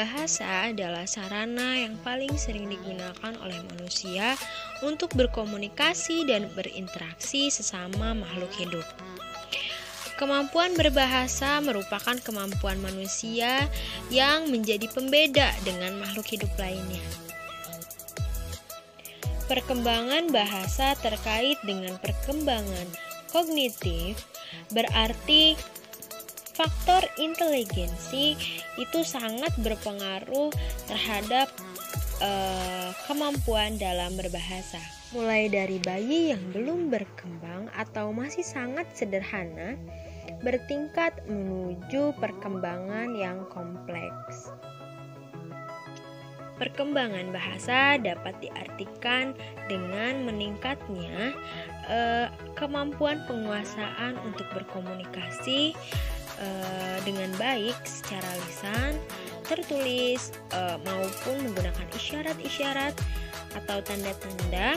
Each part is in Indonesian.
Bahasa adalah sarana yang paling sering digunakan oleh manusia untuk berkomunikasi dan berinteraksi sesama makhluk hidup. Kemampuan berbahasa merupakan kemampuan manusia yang menjadi pembeda dengan makhluk hidup lainnya. Perkembangan bahasa terkait dengan perkembangan kognitif, berarti faktor inteligensi itu sangat berpengaruh terhadap kemampuan dalam berbahasa. Mulai dari bayi yang belum berkembang atau masih sangat sederhana, bertingkat menuju perkembangan yang kompleks. Perkembangan bahasa dapat diartikan dengan meningkatnya kemampuan penguasaan untuk berkomunikasi dengan baik secara lisan, tertulis, maupun menggunakan isyarat-isyarat atau tanda-tanda.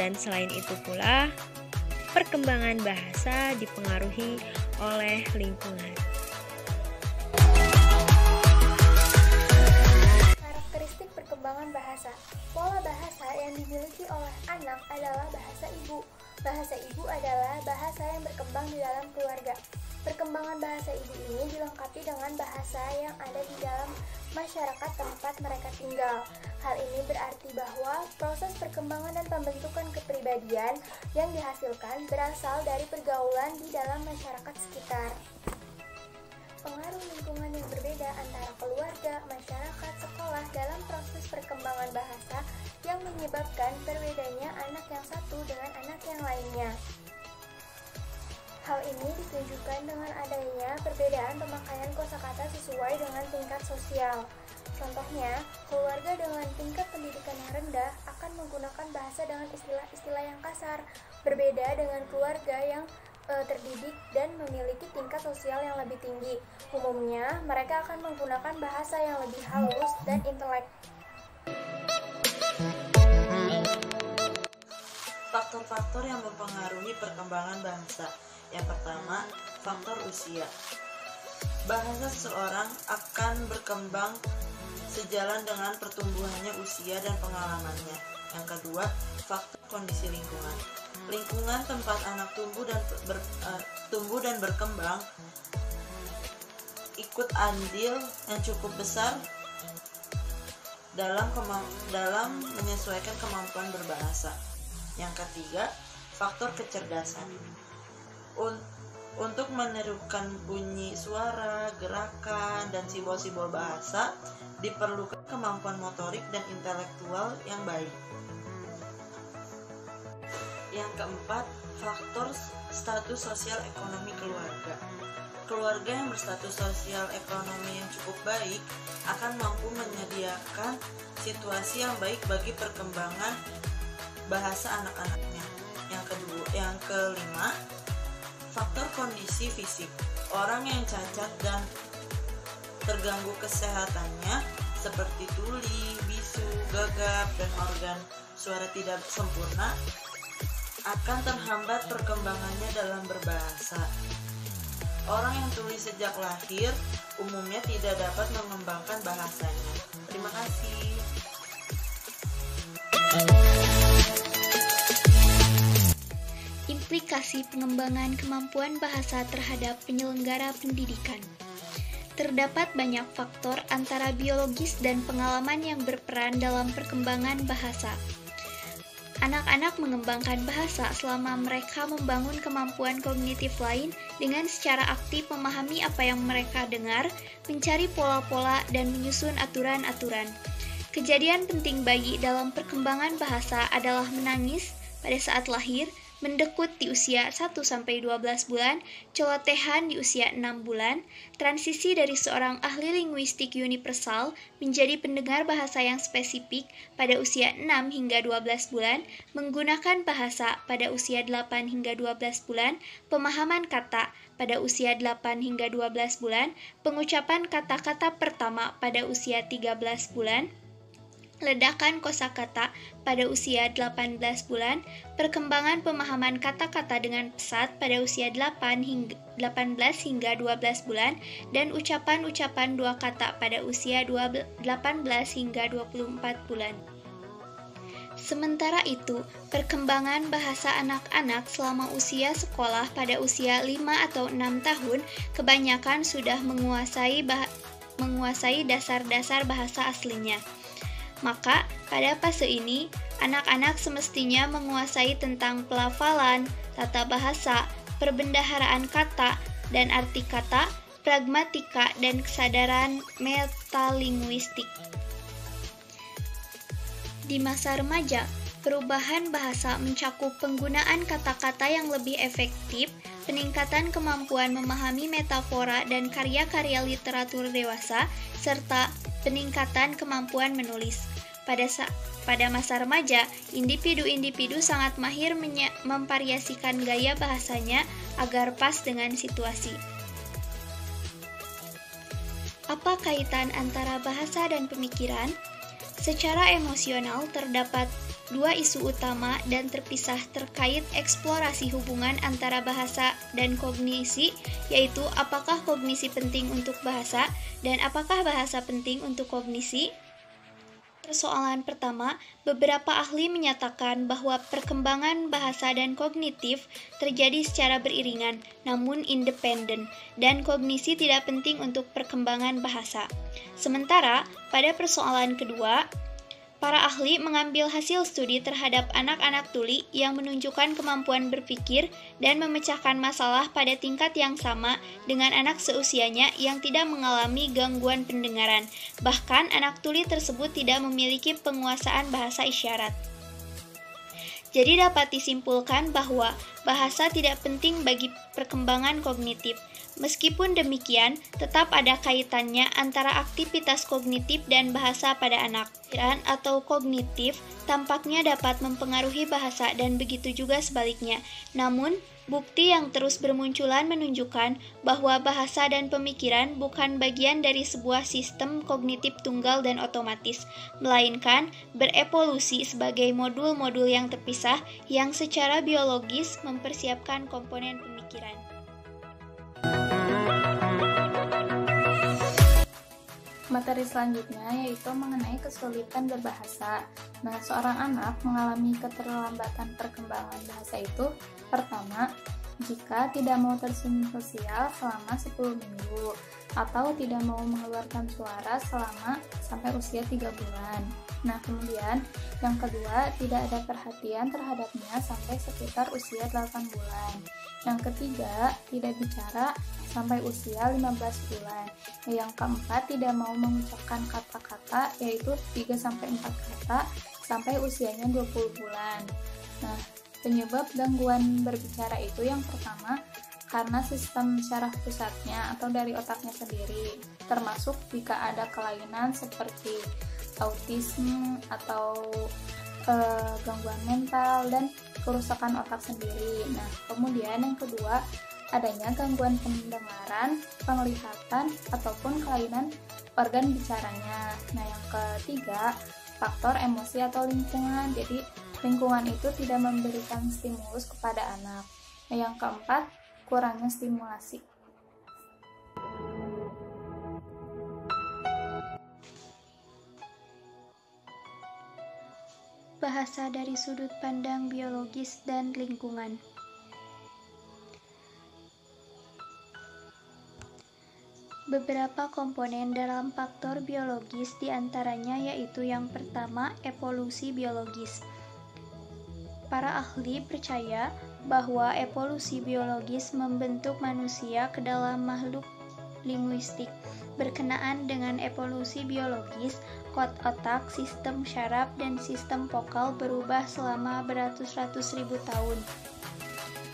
Dan selain itu pula, perkembangan bahasa dipengaruhi oleh lingkungan. Karakteristik perkembangan bahasa. Pola bahasa yang dimiliki oleh anak adalah bahasa ibu. Bahasa ibu adalah bahasa yang berkembang di dalam keluarga. Perkembangan bahasa ibu ini dilengkapi dengan bahasa yang ada di dalam masyarakat tempat mereka tinggal. Hal ini berarti bahwa proses perkembangan dan pembentukan kepribadian yang dihasilkan berasal dari pergaulan di dalam masyarakat sekitar. Pengaruh lingkungan yang berbeda antara keluarga, masyarakat, sekolah dalam proses perkembangan bahasa yang menyebabkan berbedanya anak yang satu dengan anak yang lainnya. Hal ini ditunjukkan dengan adanya perbedaan pemakaian kosakata sesuai dengan tingkat sosial. Contohnya, keluarga dengan tingkat pendidikan yang rendah akan menggunakan bahasa dengan istilah-istilah yang kasar, berbeda dengan keluarga yang terdidik dan memiliki tingkat sosial yang lebih tinggi. Umumnya, mereka akan menggunakan bahasa yang lebih halus dan intelek. Faktor-faktor yang mempengaruhi perkembangan bahasa. Yang pertama, faktor usia. Bahasa seseorang akan berkembang sejalan dengan pertumbuhannya usia dan pengalamannya. Yang kedua, faktor kondisi lingkungan. Lingkungan tempat anak tumbuh dan berkembang ikut andil yang cukup besar dalam menyesuaikan kemampuan berbahasa. Yang ketiga, faktor kecerdasan. Untuk menirukan bunyi suara, gerakan, dan simbol-simbol bahasa diperlukan kemampuan motorik dan intelektual yang baik. Yang keempat, faktor status sosial ekonomi keluarga. Keluarga yang berstatus sosial ekonomi yang cukup baik akan mampu menyediakan situasi yang baik bagi perkembangan bahasa anak-anaknya. Yang kelima, faktor kondisi fisik. Orang yang cacat dan terganggu kesehatannya seperti tuli, bisu, gagap, dan organ suara tidak sempurna akan terhambat perkembangannya dalam berbahasa. Orang yang tuli sejak lahir umumnya tidak dapat mengembangkan bahasanya. Terima kasih. Implikasi pengembangan kemampuan bahasa terhadap penyelenggara pendidikan. Terdapat banyak faktor antara biologis dan pengalaman yang berperan dalam perkembangan bahasa. Anak-anak mengembangkan bahasa selama mereka membangun kemampuan kognitif lain dengan secara aktif memahami apa yang mereka dengar, mencari pola-pola, dan menyusun aturan-aturan. Kejadian penting bayi dalam perkembangan bahasa adalah menangis pada saat lahir, mendekut di usia 1-12 bulan, celotehan di usia 6 bulan, transisi dari seorang ahli linguistik universal menjadi pendengar bahasa yang spesifik pada usia 6 hingga 12 bulan, menggunakan bahasa pada usia 8 hingga 12 bulan, pemahaman kata pada usia 8 hingga 12 bulan, pengucapan kata-kata pertama pada usia 13 bulan, ledakan kosakata pada usia 18 bulan, perkembangan pemahaman kata-kata dengan pesat pada usia 18 hingga 12 bulan, dan ucapan-ucapan dua kata pada usia 18 hingga 24 bulan. Sementara itu, perkembangan bahasa anak-anak selama usia sekolah pada usia 5 atau 6 tahun kebanyakan sudah menguasai dasar-dasar bahasa aslinya. Maka, pada fase ini, anak-anak semestinya menguasai tentang pelafalan, tata bahasa, perbendaharaan kata, dan arti kata, pragmatika, dan kesadaran metalinguistik. Di masa remaja, perubahan bahasa mencakup penggunaan kata-kata yang lebih efektif, peningkatan kemampuan memahami metafora dan karya-karya literatur dewasa, serta peningkatan kemampuan menulis. Pada masa remaja, individu-individu sangat mahir memvariasikan gaya bahasanya agar pas dengan situasi. Apa kaitan antara bahasa dan pemikiran? Secara emosional, terdapat dua isu utama dan terpisah terkait eksplorasi hubungan antara bahasa dan kognisi, yaitu apakah kognisi penting untuk bahasa dan apakah bahasa penting untuk kognisi. Persoalan pertama, beberapa ahli menyatakan bahwa perkembangan bahasa dan kognitif terjadi secara beriringan, namun independen, dan kognisi tidak penting untuk perkembangan bahasa. Sementara, pada persoalan kedua, para ahli mengambil hasil studi terhadap anak-anak tuli yang menunjukkan kemampuan berpikir dan memecahkan masalah pada tingkat yang sama dengan anak seusianya yang tidak mengalami gangguan pendengaran. Bahkan, anak tuli tersebut tidak memiliki penguasaan bahasa isyarat. Jadi dapat disimpulkan bahwa bahasa tidak penting bagi perkembangan kognitif. Meskipun demikian, tetap ada kaitannya antara aktivitas kognitif dan bahasa pada anak. Pikiran atau kognitif tampaknya dapat mempengaruhi bahasa dan begitu juga sebaliknya. Namun, bukti yang terus bermunculan menunjukkan bahwa bahasa dan pemikiran bukan bagian dari sebuah sistem kognitif tunggal dan otomatis, melainkan berevolusi sebagai modul-modul yang terpisah yang secara biologis mempersiapkan komponen pemikiran. Materi selanjutnya yaitu mengenai kesulitan berbahasa. Nah, seorang anak mengalami keterlambatan perkembangan bahasa itu pertama, jika tidak mau tersenyum sosial selama 10 minggu atau tidak mau mengeluarkan suara selama sampai usia 3 bulan. Nah, kemudian yang kedua, tidak ada perhatian terhadapnya sampai sekitar usia 8 bulan. Yang ketiga, tidak bicara sampai usia 15 bulan. Yang keempat, tidak mau mengucapkan kata-kata, yaitu 3-4 kata, sampai usianya 20 bulan. Nah, penyebab gangguan berbicara itu yang pertama, karena sistem syaraf pusatnya atau dari otaknya sendiri, termasuk jika ada kelainan seperti autisme atau gangguan mental dan kerusakan otak sendiri. Nah, kemudian yang kedua, adanya gangguan pendengaran, penglihatan, ataupun kelainan organ bicaranya. Nah, yang ketiga, faktor emosi atau lingkungan. Jadi, lingkungan itu tidak memberikan stimulus kepada anak. Nah, yang keempat, kurangnya stimulasi. Bahasa dari sudut pandang biologis dan lingkungan. Beberapa komponen dalam faktor biologis diantaranya yaitu yang pertama, evolusi biologis. Para ahli percaya bahwa evolusi biologis membentuk manusia ke dalam makhluk linguistik. Berkenaan dengan evolusi biologis, kod otak, sistem syaraf, dan sistem vokal berubah selama beratus-ratus ribu tahun.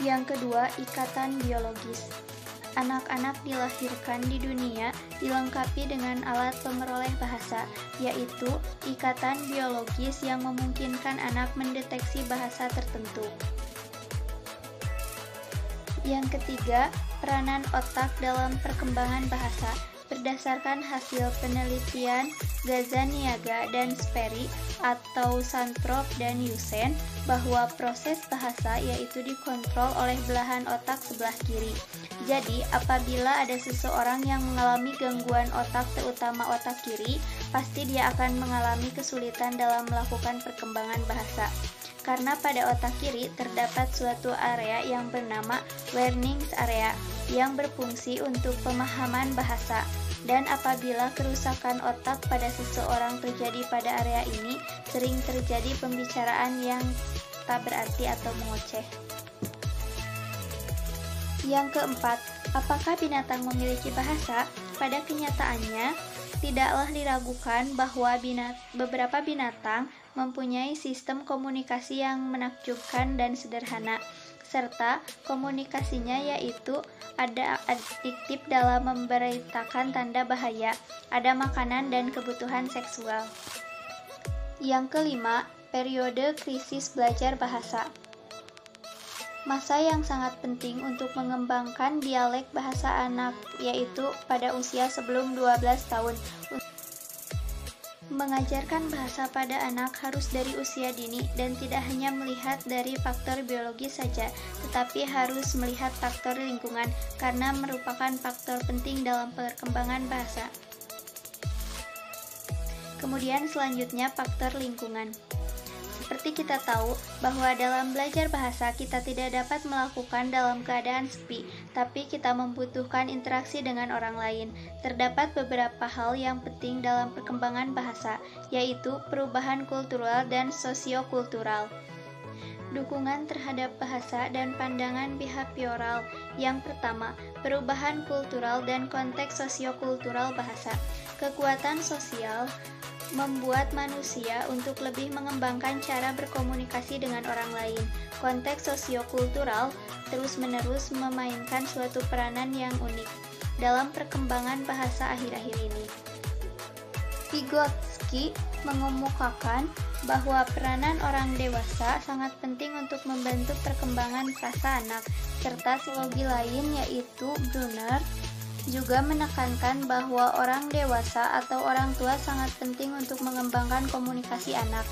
Yang kedua, ikatan biologis. Anak-anak dilahirkan di dunia dilengkapi dengan alat pemeroleh bahasa, yaitu ikatan biologis yang memungkinkan anak mendeteksi bahasa tertentu. Yang ketiga, peranan otak dalam perkembangan bahasa. Berdasarkan hasil penelitian Gazzaniga dan Sperry atau Santrop dan Yusen, bahwa proses bahasa yaitu dikontrol oleh belahan otak sebelah kiri. Jadi, apabila ada seseorang yang mengalami gangguan otak, terutama otak kiri, pasti dia akan mengalami kesulitan dalam melakukan perkembangan bahasa. Karena pada otak kiri terdapat suatu area yang bernama Wernicke's area yang berfungsi untuk pemahaman bahasa. Dan apabila kerusakan otak pada seseorang terjadi pada area ini, sering terjadi pembicaraan yang tak berarti atau mengoceh. Yang keempat, apakah binatang memiliki bahasa? Pada kenyataannya, tidaklah diragukan bahwa beberapa binatang mempunyai sistem komunikasi yang menakjubkan dan sederhana, serta komunikasinya yaitu ada adiktif dalam memberitakan tanda bahaya, ada makanan dan kebutuhan seksual. Yang kelima, periode krisis belajar bahasa. Masa yang sangat penting untuk mengembangkan dialek bahasa anak yaitu pada usia sebelum 12 tahun. Mengajarkan bahasa pada anak harus dari usia dini dan tidak hanya melihat dari faktor biologis saja, tetapi harus melihat faktor lingkungan karena merupakan faktor penting dalam perkembangan bahasa. Kemudian selanjutnya faktor lingkungan. Seperti kita tahu bahwa dalam belajar bahasa kita tidak dapat melakukan dalam keadaan sepi, tapi kita membutuhkan interaksi dengan orang lain. Terdapat beberapa hal yang penting dalam perkembangan bahasa, yaitu perubahan kultural dan sosiokultural. Dukungan terhadap bahasa dan pandangan behavioral. Yang pertama, perubahan kultural dan konteks sosiokultural bahasa. Kekuatan sosial membuat manusia untuk lebih mengembangkan cara berkomunikasi dengan orang lain. Konteks sosiokultural terus-menerus memainkan suatu peranan yang unik dalam perkembangan bahasa akhir-akhir ini. Vygotsky mengemukakan bahwa peranan orang dewasa sangat penting untuk membantu perkembangan frasa anak, serta psikologi lain yaitu Brunner juga menekankan bahwa orang dewasa atau orang tua sangat penting untuk mengembangkan komunikasi anak.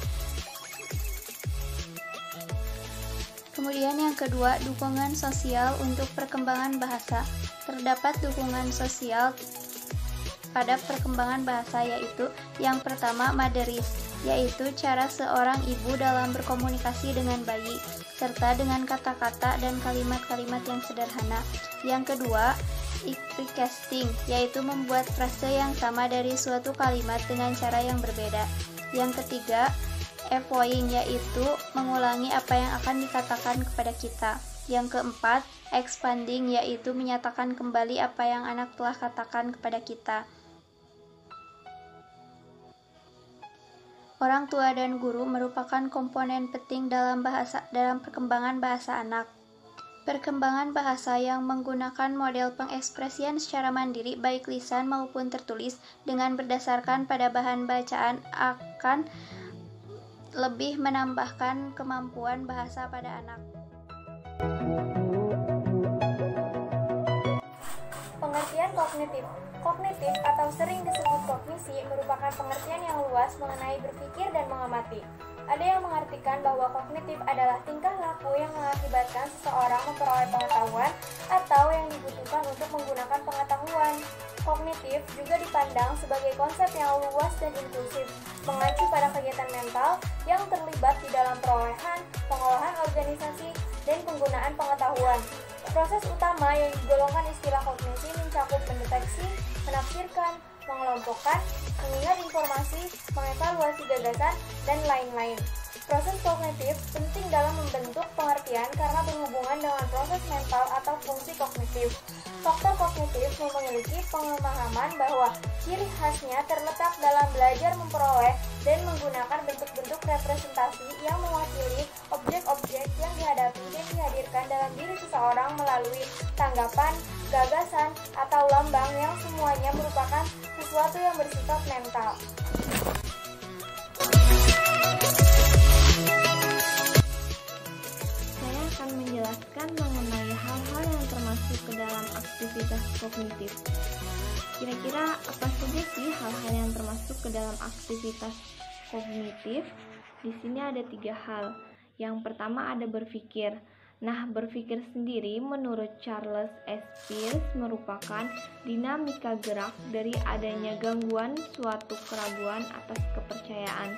Kemudian yang kedua, dukungan sosial untuk perkembangan bahasa. Terdapat dukungan sosial pada perkembangan bahasa yaitu yang pertama motheris, yaitu cara seorang ibu dalam berkomunikasi dengan bayi, serta dengan kata-kata dan kalimat-kalimat yang sederhana. Yang kedua, recasting, yaitu membuat frase yang sama dari suatu kalimat dengan cara yang berbeda. Yang ketiga, echoing, yaitu mengulangi apa yang akan dikatakan kepada kita. Yang keempat, expanding, yaitu menyatakan kembali apa yang anak telah katakan kepada kita. Orang tua dan guru merupakan komponen penting dalam perkembangan bahasa anak. Perkembangan bahasa yang menggunakan model pengekspresian secara mandiri baik lisan maupun tertulis dengan berdasarkan pada bahan bacaan akan lebih menambahkan kemampuan bahasa pada anak. Pengertian kognitif. Kognitif atau sering disebut kognisi merupakan pengertian yang luas mengenai berpikir dan mengamati. Ada yang mengartikan bahwa kognitif adalah tingkah laku yang mengakibatkan seseorang memperoleh pengetahuan atau yang dibutuhkan untuk menggunakan pengetahuan. Kognitif juga dipandang sebagai konsep yang luas dan inklusif, mengacu pada kegiatan mental yang terlibat di dalam perolehan, pengolahan organisasi, dan penggunaan pengetahuan. Proses utama yang digolongkan istilah kognisi mencakup mendeteksi, menafsirkan, mengelompokkan, mengingat informasi, mengevaluasi gagasan, dan lain-lain. Proses kognitif penting dalam membentuk pengertian karena berhubungan dengan proses mental atau fungsi kognitif. Faktor kognitif memiliki pemahaman bahwa ciri khasnya terletak dalam belajar memperoleh dan menggunakan bentuk-bentuk representasi yang mewakili objek-objek yang dihadapi dan dihadirkan dalam diri seseorang melalui tanggapan, gagasan, atau lambang yang semuanya merupakan sesuatu yang bersifat mental. Saya akan menjelaskan mengenai hal-hal yang termasuk ke dalam aktivitas kognitif. Kira-kira Kira-kira apa saja sih hal-hal yang termasuk ke dalam aktivitas kognitif? Di sini ada 3 hal. Yang pertama ada berpikir. Nah, berpikir sendiri menurut Charles S. Peirce merupakan dinamika gerak dari adanya gangguan suatu keraguan atas kepercayaan.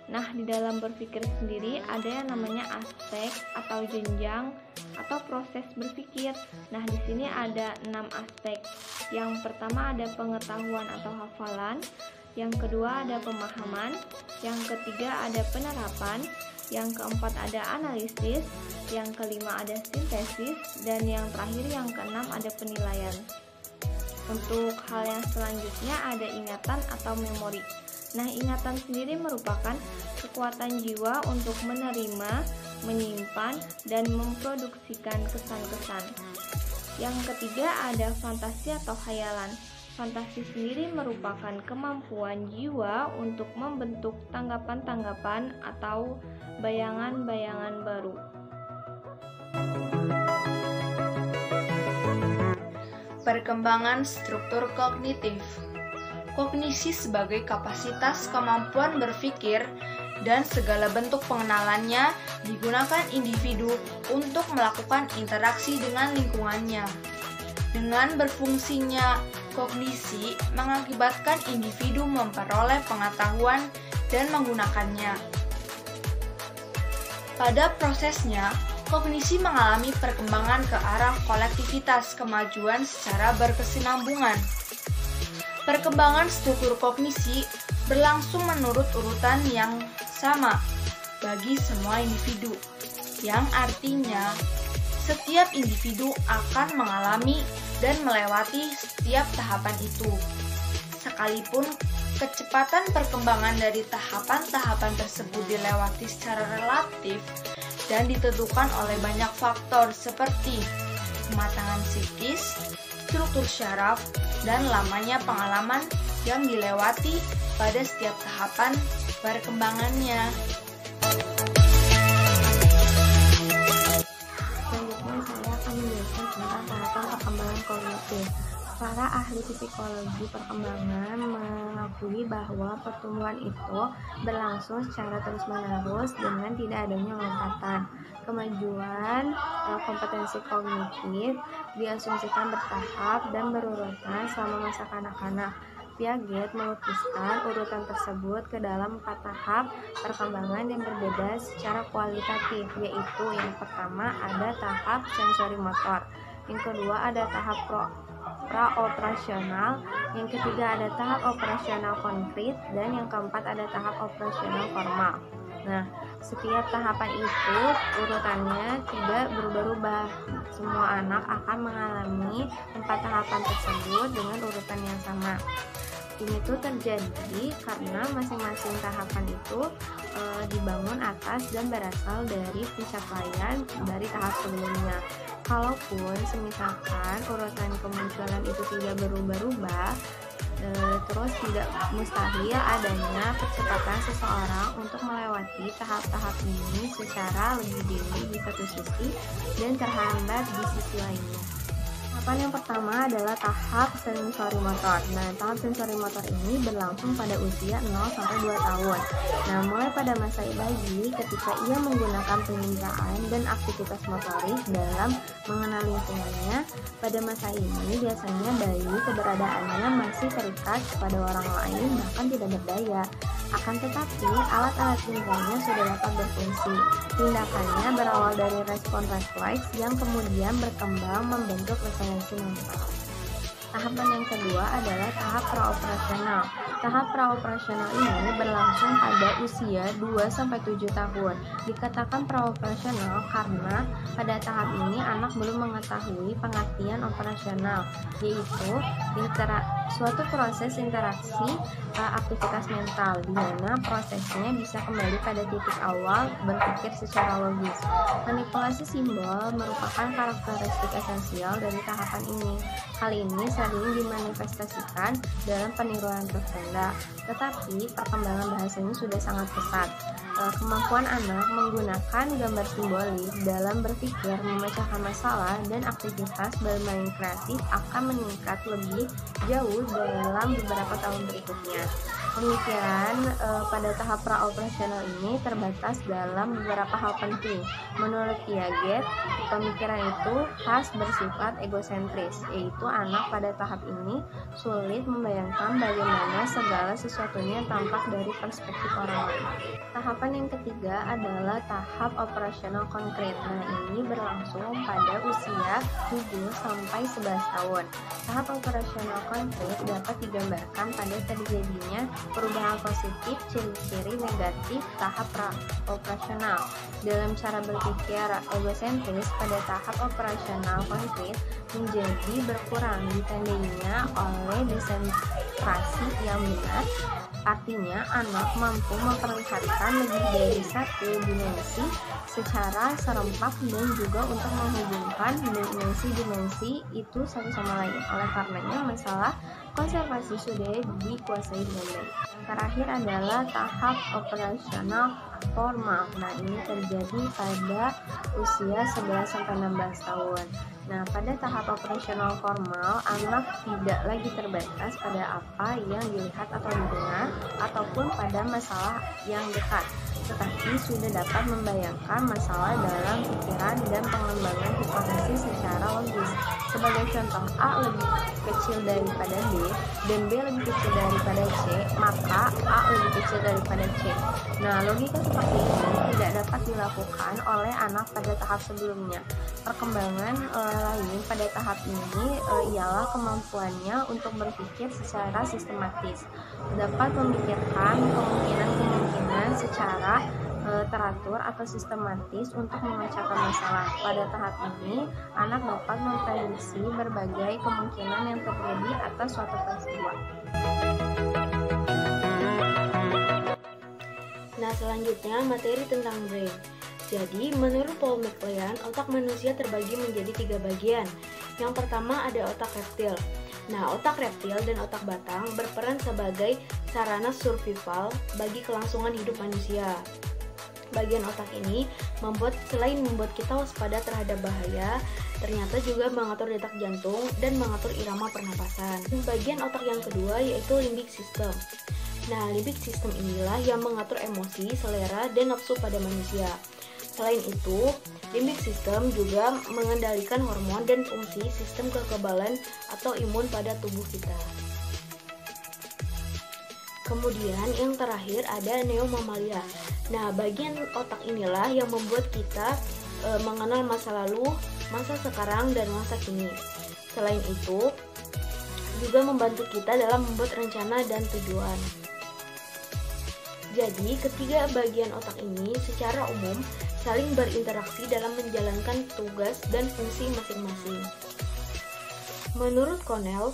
Nah, di dalam berpikir sendiri ada yang namanya aspek atau jenjang atau proses berpikir. Nah, di sini ada 6 aspek. Yang pertama ada pengetahuan atau hafalan, yang kedua ada pemahaman, yang ketiga ada penerapan, yang keempat ada analisis, yang kelima ada sintesis, dan yang terakhir yang keenam ada penilaian. Untuk hal yang selanjutnya ada ingatan atau memori. Nah, ingatan sendiri merupakan kekuatan jiwa untuk menerima, menyimpan, dan memproduksikan kesan-kesan. Yang ketiga ada fantasi atau khayalan. Fantasi sendiri merupakan kemampuan jiwa untuk membentuk tanggapan-tanggapan atau bayangan-bayangan baru. Perkembangan struktur kognitif. Kognisi sebagai kapasitas kemampuan berpikir dan segala bentuk pengenalannya digunakan individu untuk melakukan interaksi dengan lingkungannya. Dengan berfungsinya kognisi mengakibatkan individu memperoleh pengetahuan dan menggunakannya. Pada prosesnya, kognisi mengalami perkembangan ke arah kolektivitas kemajuan secara berkesinambungan. Perkembangan struktur kognisi berlangsung menurut urutan yang sama bagi semua individu, yang artinya setiap individu akan mengalami dan melewati setiap tahapan itu. Sekalipun kecepatan perkembangan dari tahapan-tahapan tersebut dilewati secara relatif dan ditentukan oleh banyak faktor seperti kematangan psikis, struktur syaraf, dan lamanya pengalaman yang dilewati pada setiap tahapan perkembangannya. Selanjutnya saya akan menjelaskan tentang tahapan perkembangan kognitif. Para ahli psikologi perkembangan mengakui bahwa pertumbuhan itu berlangsung secara terus-menerus dengan tidak adanya lompatan. Kemajuan kompetensi kognitif diasumsikan bertahap dan berurutan selama masa kanak-kanak. Piaget melukiskan urutan tersebut ke dalam 4 tahap perkembangan yang berbeda secara kualitatif, yaitu yang pertama ada tahap sensori motor, yang kedua ada tahap praoperasional, yang ketiga ada tahap operasional konkret, dan yang keempat ada tahap operasional formal. Nah, setiap tahapan itu urutannya tidak berubah-ubah. Semua anak akan mengalami 4 tahapan tersebut dengan urutan yang sama. Ini tuh terjadi karena masing-masing tahapan itu dibangun atas dan berasal dari pencapaian dari tahap sebelumnya. Kalaupun semisalkan urutan kemunculan itu tidak berubah-ubah, terus tidak mustahil adanya kecepatan seseorang untuk melewati tahap-tahap ini secara lebih dini di satu sisi dan terhambat di sisi lainnya. Tahapan yang pertama adalah tahap sensori motor. Nah, tahap sensori motor ini berlangsung pada usia 0-2 tahun. Nah, mulai pada masa bayi ketika ia menggunakan penginderaan dan aktivitas motorik dalam mengenal lingkungannya. Pada masa ini biasanya bayi keberadaannya masih terikat kepada orang lain, bahkan tidak berdaya. Akan tetapi, alat-alat lingkungannya sudah dapat berfungsi. Tindakannya berawal dari respon refleks yang kemudian berkembang membentuk referensi mental. Tahapan yang kedua adalah tahap praoperasional. Tahap praoperasional ini berlangsung pada usia 2-7 tahun. Dikatakan praoperasional karena pada tahap ini anak belum mengetahui pengertian operasional, yaitu suatu proses interaksi aktivitas mental di mana prosesnya bisa kembali pada titik awal berpikir secara logis. Manipulasi simbol merupakan karakteristik esensial dari tahapan ini. Hal ini sering dimanifestasikan dalam peniruan bercanda, tetapi perkembangan bahasanya sudah sangat pesat. Kemampuan anak menggunakan gambar simbolik dalam berpikir, memecahkan masalah, dan aktivitas bermain kreatif akan meningkat lebih jauh dalam beberapa tahun berikutnya. Pemikiran pada tahap pra-operasional ini terbatas dalam beberapa hal penting. Menurut Piaget, pemikiran itu khas bersifat egosentris, yaitu anak pada tahap ini sulit membayangkan bagaimana segala sesuatunya tampak dari perspektif orang lain. Tahapan yang ketiga adalah tahap operasional konkret. Nah, ini berlangsung pada usia 7 sampai 11 tahun. Tahap operasional konkret dapat digambarkan pada terjadinya perubahan positif, ciri-ciri negatif tahap operasional. Dalam cara berpikir egosentris pada tahap operasional konkret menjadi berkurang, ditandainya oleh desentrasi yang benar. Artinya, anak mampu memperlihatkan lebih dari satu dimensi secara serempak dan juga untuk menghubungkan dimensi-dimensi itu satu sama lain. Oleh karenanya, masalah konservasi sudah dikuasai dengan baik. Yang terakhir adalah tahap operasional formal. Nah, ini terjadi pada usia 11-16 tahun. Nah, pada tahap operasional formal, anak tidak lagi terbatas pada apa yang dilihat atau didengar ataupun pada masalah yang dekat, tetapi sudah dapat membayangkan masalah dalam pikiran dan pengembangan hipotesis secara logis. Sebagai contoh, A lebih kecil daripada B dan B lebih kecil daripada C, maka A lebih kecil daripada C. Nah, logika seperti ini tidak dapat dilakukan oleh anak pada tahap sebelumnya. Perkembangan lain pada tahap ini ialah kemampuannya untuk berpikir secara sistematis, dapat memikirkan kemungkinan-kemungkinan secara teratur atau sistematis untuk memecahkan masalah. Pada tahap ini, anak dapat memprediksi berbagai kemungkinan yang terjadi atas suatu peristiwa. Nah, selanjutnya materi tentang brain. Jadi, menurut Paul McLean, otak manusia terbagi menjadi 3 bagian. Yang pertama ada otak reptil. Nah, otak reptil dan otak batang berperan sebagai sarana survival bagi kelangsungan hidup manusia. Bagian otak ini selain membuat kita waspada terhadap bahaya, ternyata juga mengatur detak jantung dan mengatur irama pernapasan. Bagian otak yang kedua yaitu limbic system. Nah, limbic system inilah yang mengatur emosi, selera, dan nafsu pada manusia. Selain itu, limbic system juga mengendalikan hormon dan fungsi sistem kekebalan atau imun pada tubuh kita. Kemudian yang terakhir ada neomamalia. Nah, bagian otak inilah yang membuat kita mengenal masa lalu, masa sekarang, dan masa kini. Selain itu, juga membantu kita dalam membuat rencana dan tujuan. Jadi, ketiga bagian otak ini secara umum saling berinteraksi dalam menjalankan tugas dan fungsi masing-masing. Menurut Connell,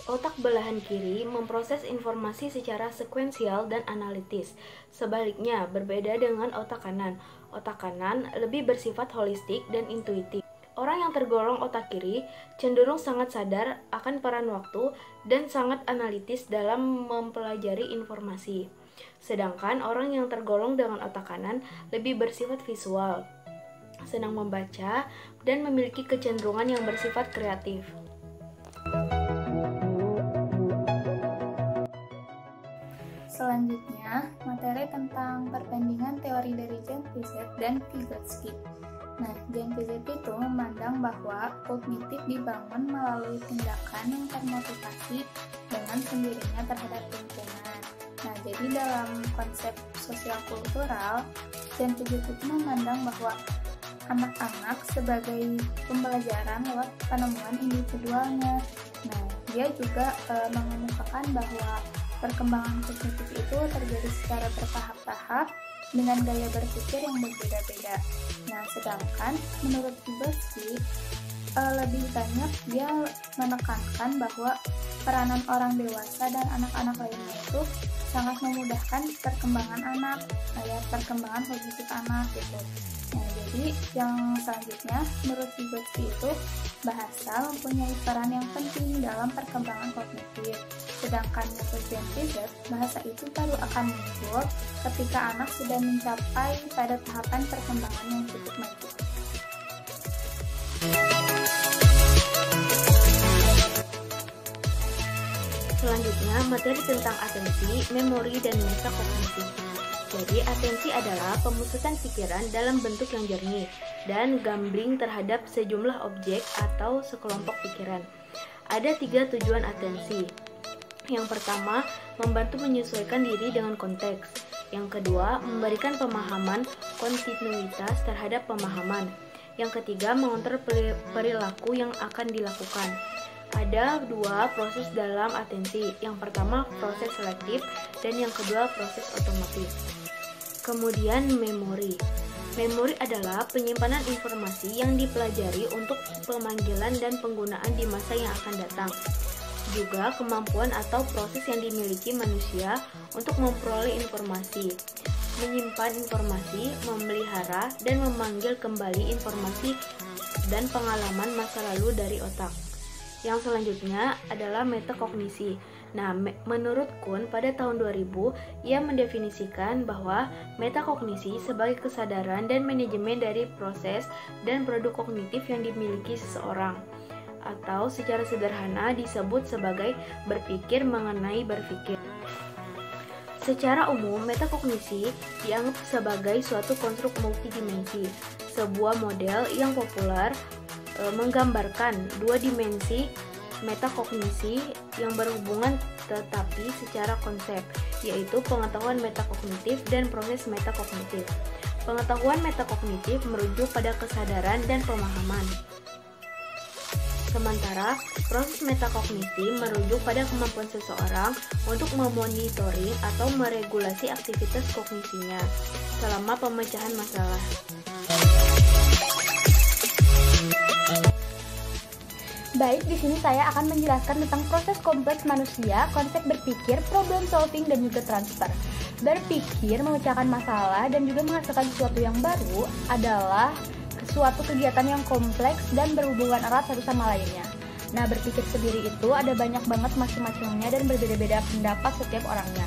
otak belahan kiri memproses informasi secara sekuensial dan analitis. Sebaliknya, berbeda dengan otak kanan. Otak kanan lebih bersifat holistik dan intuitif. Orang yang tergolong otak kiri cenderung sangat sadar akan peran waktu dan sangat analitis dalam mempelajari informasi. Sedangkan orang yang tergolong dengan otak kanan lebih bersifat visual, senang membaca, dan memiliki kecenderungan yang bersifat kreatif. Selanjutnya, materi tentang perbandingan teori dari Jan Piaget dan Vygotsky. Nah, Jan Piaget itu memandang bahwa kognitif dibangun melalui tindakan yang termotivasi dengan sendirinya terhadap lingkungan. Nah, jadi dalam konsep sosial kultural, Jan Piaget itu memandang bahwa anak-anak sebagai pembelajaran lewat penemuan individualnya. Nah, dia juga mengemukakan bahwa perkembangan kognitif itu terjadi secara bertahap-tahap dengan gaya berpikir yang berbeda-beda. Nah, sedangkan menurut Vygotsky, lebih banyak dia menekankan bahwa peranan orang dewasa dan anak-anak lainnya itu sangat memudahkan perkembangan anak, kayak perkembangan kognitif anak gitu. Nah, jadi yang selanjutnya menurut Vygotsky itu bahasa mempunyai peran yang penting dalam perkembangan kognitif. Sedangkan menurut Piaget, bahasa itu baru akan muncul ketika anak sudah mencapai pada tahapan perkembangan yang cukup maju. Selanjutnya, materi tentang atensi, memori, dan metakognisi. Jadi, atensi adalah pemusatan pikiran dalam bentuk yang jernih dan gambling terhadap sejumlah objek atau sekelompok pikiran. Ada 3 tujuan atensi. Yang pertama, membantu menyesuaikan diri dengan konteks. Yang kedua, memberikan pemahaman kontinuitas terhadap pemahaman. Yang ketiga, mengontrol perilaku yang akan dilakukan. Ada 2 proses dalam atensi. Yang pertama proses selektif dan yang kedua proses otomatis. Kemudian memori. Memori adalah penyimpanan informasi yang dipelajari untuk pemanggilan dan penggunaan di masa yang akan datang. Juga kemampuan atau proses yang dimiliki manusia untuk memperoleh informasi, menyimpan informasi, memelihara, dan memanggil kembali informasi dan pengalaman masa lalu dari otak. Yang selanjutnya adalah metakognisi. Nah, menurut Kuhn pada tahun 2000, ia mendefinisikan bahwa metakognisi sebagai kesadaran dan manajemen dari proses dan produk kognitif yang dimiliki seseorang, atau secara sederhana disebut sebagai berpikir mengenai berpikir. Secara umum, metakognisi dianggap sebagai suatu konstruk multidimensi, sebuah model yang populer menggambarkan 2 dimensi metakognisi yang berhubungan tetapi secara konsep, yaitu pengetahuan metakognitif dan proses metakognitif. Pengetahuan metakognitif merujuk pada kesadaran dan pemahaman. Sementara proses metakognisi merujuk pada kemampuan seseorang untuk memonitoring atau meregulasi aktivitas kognisinya selama pemecahan masalah. Baik, di sini saya akan menjelaskan tentang proses kompleks manusia, konsep berpikir, problem solving, dan juga transfer. Berpikir, memecahkan masalah, dan juga menghasilkan sesuatu yang baru adalah suatu kegiatan yang kompleks dan berhubungan erat satu sama lainnya. Nah, berpikir sendiri itu ada banyak banget macam-macamnya dan berbeda-beda pendapat setiap orangnya.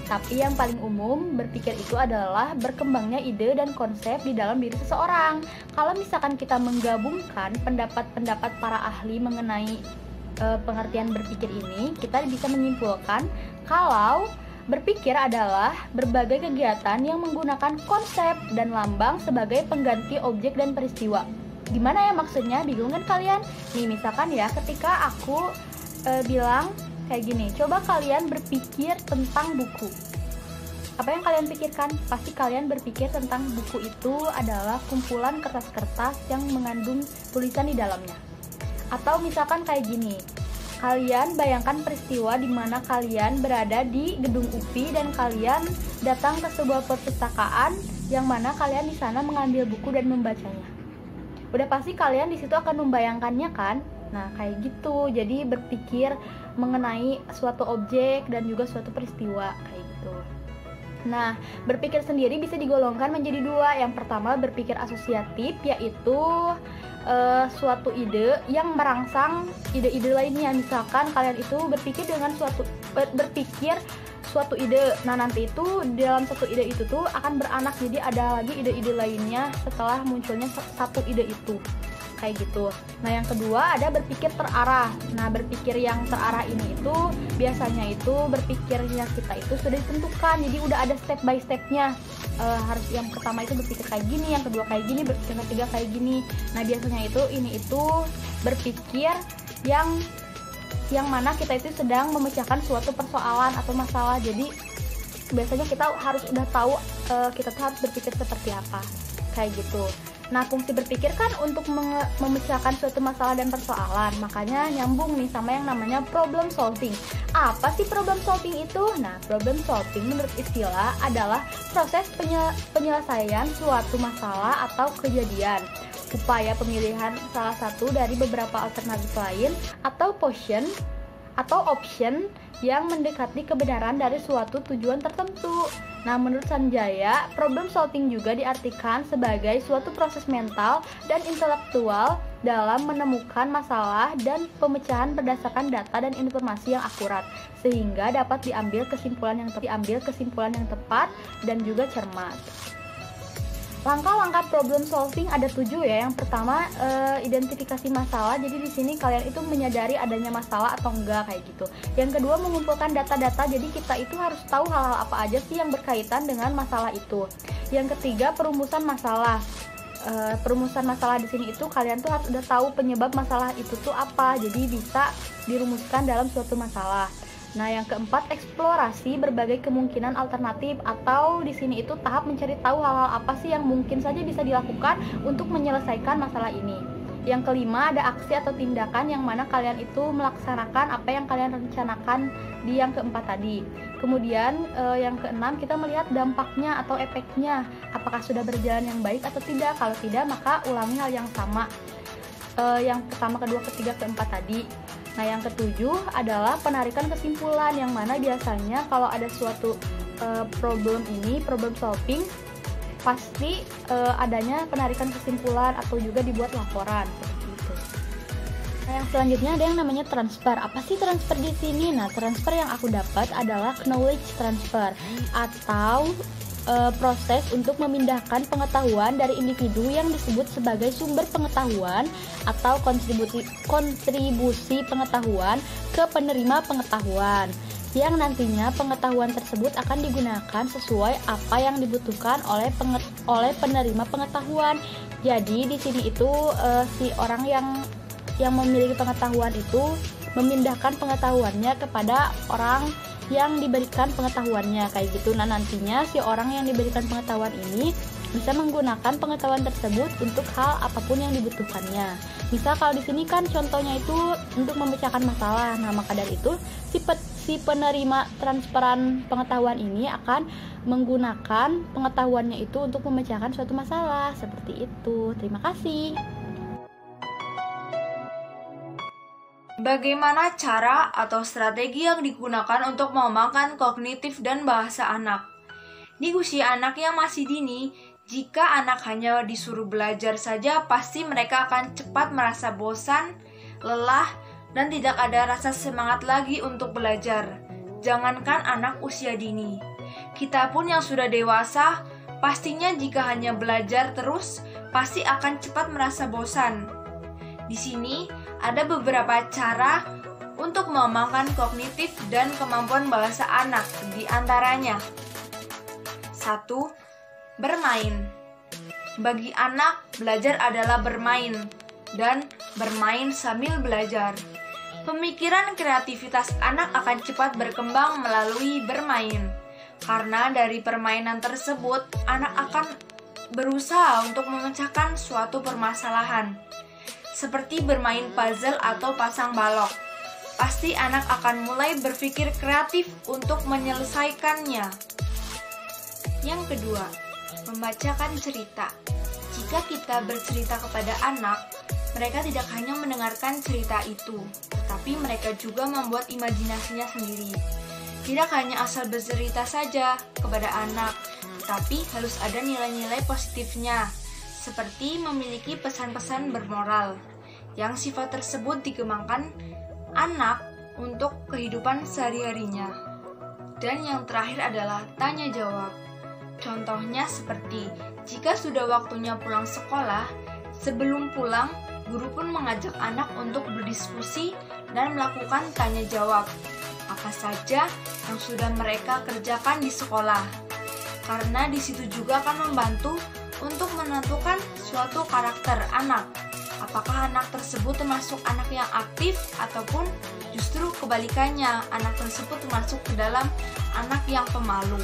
Tapi yang paling umum, berpikir itu adalah berkembangnya ide dan konsep di dalam diri seseorang. Kalau misalkan kita menggabungkan pendapat-pendapat para ahli mengenai pengertian berpikir ini, kita bisa menyimpulkan kalau berpikir adalah berbagai kegiatan yang menggunakan konsep dan lambang sebagai pengganti objek dan peristiwa. Gimana ya maksudnya? Bingung kan kalian? Nih misalkan ya, ketika aku bilang kayak gini, coba kalian berpikir tentang buku. Apa yang kalian pikirkan? Pasti kalian berpikir tentang buku itu adalah kumpulan kertas-kertas yang mengandung tulisan di dalamnya. Atau misalkan kayak gini, kalian bayangkan peristiwa di mana kalian berada di gedung UPI dan kalian datang ke sebuah perpustakaan yang mana kalian di sana mengambil buku dan membacanya. Udah pasti kalian di situ akan membayangkannya kan? Nah, kayak gitu. Jadi berpikir mengenai suatu objek dan juga suatu peristiwa kayak gitu. Nah, berpikir sendiri bisa digolongkan menjadi 2. Yang pertama berpikir asosiatif, yaitu suatu ide yang merangsang ide-ide lainnya. Misalkan kalian itu berpikir suatu ide. Nah, nanti itu dalam satu ide itu tuh akan beranak jadi ada lagi ide-ide lainnya setelah munculnya satu ide itu. Kayak gitu. Nah, yang kedua ada berpikir terarah. Nah, berpikir yang terarah ini itu biasanya itu berpikirnya kita itu sudah ditentukan. Jadi udah ada step by stepnya. Harus yang pertama itu berpikir kayak gini, yang kedua kayak gini, yang ketiga kayak gini. Nah, biasanya itu berpikir yang mana kita itu sedang memecahkan suatu persoalan atau masalah. Jadi biasanya kita harus udah tahu kita tuh harus berpikir seperti apa. Kayak gitu. Nah, fungsi berpikir kan untuk memecahkan suatu masalah dan persoalan. Makanya nyambung nih sama yang namanya problem solving. Apa sih problem solving itu? Nah, problem solving menurut istilah adalah proses penyelesaian suatu masalah atau kejadian. Upaya pemilihan salah satu dari beberapa alternatif lain atau atau option yang mendekati kebenaran dari suatu tujuan tertentu. Nah, menurut Sanjaya, problem solving juga diartikan sebagai suatu proses mental dan intelektual dalam menemukan masalah dan pemecahan berdasarkan data dan informasi yang akurat, sehingga dapat diambil kesimpulan yang tepat dan juga cermat. Langkah-langkah problem solving ada 7 ya. Yang pertama, identifikasi masalah. Jadi di sini kalian itu menyadari adanya masalah atau enggak kayak gitu. Yang kedua, mengumpulkan data-data. Jadi kita itu harus tahu hal-hal apa aja sih yang berkaitan dengan masalah itu. Yang ketiga, perumusan masalah. Perumusan masalah di sini itu kalian tuh harus udah tahu penyebab masalah itu tuh apa. Jadi bisa dirumuskan dalam suatu masalah. Nah, yang keempat, eksplorasi berbagai kemungkinan alternatif, atau di sini itu tahap mencari tahu hal-hal apa sih yang mungkin saja bisa dilakukan untuk menyelesaikan masalah ini. Yang kelima, ada aksi atau tindakan yang mana kalian itu melaksanakan apa yang kalian rencanakan di yang keempat tadi. Kemudian yang keenam, kita melihat dampaknya atau efeknya, apakah sudah berjalan yang baik atau tidak. Kalau tidak, maka ulangi hal yang sama. Yang pertama, kedua, ketiga, keempat tadi. Nah, yang ketujuh adalah penarikan kesimpulan, yang mana biasanya kalau ada suatu problem solving, pasti adanya penarikan kesimpulan atau juga dibuat laporan seperti itu. Nah, yang selanjutnya ada yang namanya transfer. Apa sih transfer di sini? Nah, transfer yang aku dapat adalah knowledge transfer, atau proses untuk memindahkan pengetahuan dari individu yang disebut sebagai sumber pengetahuan atau kontribusi pengetahuan ke penerima pengetahuan, yang nantinya pengetahuan tersebut akan digunakan sesuai apa yang dibutuhkan oleh penerima pengetahuan. Jadi di sini itu si orang yang memiliki pengetahuan itu memindahkan pengetahuannya kepada orang yang diberikan pengetahuannya kayak gitu. Nah, nantinya si orang yang diberikan pengetahuan ini bisa menggunakan pengetahuan tersebut untuk hal apapun yang dibutuhkannya. Misal kalau di sini kan contohnya itu untuk memecahkan masalah. Nah, maka dari itu si penerima transferan pengetahuan ini akan menggunakan pengetahuannya itu untuk memecahkan suatu masalah. Seperti itu. Terima kasih. Bagaimana cara atau strategi yang digunakan untuk mengembangkan kognitif dan bahasa anak? Di usia anak yang masih dini, jika anak hanya disuruh belajar saja, pasti mereka akan cepat merasa bosan, lelah, dan tidak ada rasa semangat lagi untuk belajar. Jangankan anak usia dini, kita pun yang sudah dewasa, pastinya jika hanya belajar terus, pasti akan cepat merasa bosan. Di sini ada beberapa cara untuk mengembangkan kognitif dan kemampuan bahasa anak, di antaranya 1. Bermain. Bagi anak, belajar adalah bermain, dan bermain sambil belajar. Pemikiran kreativitas anak akan cepat berkembang melalui bermain, karena dari permainan tersebut, anak akan berusaha untuk memecahkan suatu permasalahan. Seperti bermain puzzle atau pasang balok. Pasti anak akan mulai berpikir kreatif untuk menyelesaikannya. Yang kedua, membacakan cerita. Jika kita bercerita kepada anak, mereka tidak hanya mendengarkan cerita itu, tetapi mereka juga membuat imajinasinya sendiri. Tidak hanya asal bercerita saja kepada anak, tetapi harus ada nilai-nilai positifnya, seperti memiliki pesan-pesan bermoral, yang sifat tersebut dikembangkan anak untuk kehidupan sehari-harinya. Dan yang terakhir adalah tanya jawab. Contohnya seperti, jika sudah waktunya pulang sekolah, sebelum pulang, guru pun mengajak anak untuk berdiskusi dan melakukan tanya jawab. Apa saja yang sudah mereka kerjakan di sekolah. Karena di situ juga akan membantu untuk menentukan suatu karakter anak. Apakah anak tersebut termasuk anak yang aktif ataupun justru kebalikannya, anak tersebut termasuk ke dalam anak yang pemalu.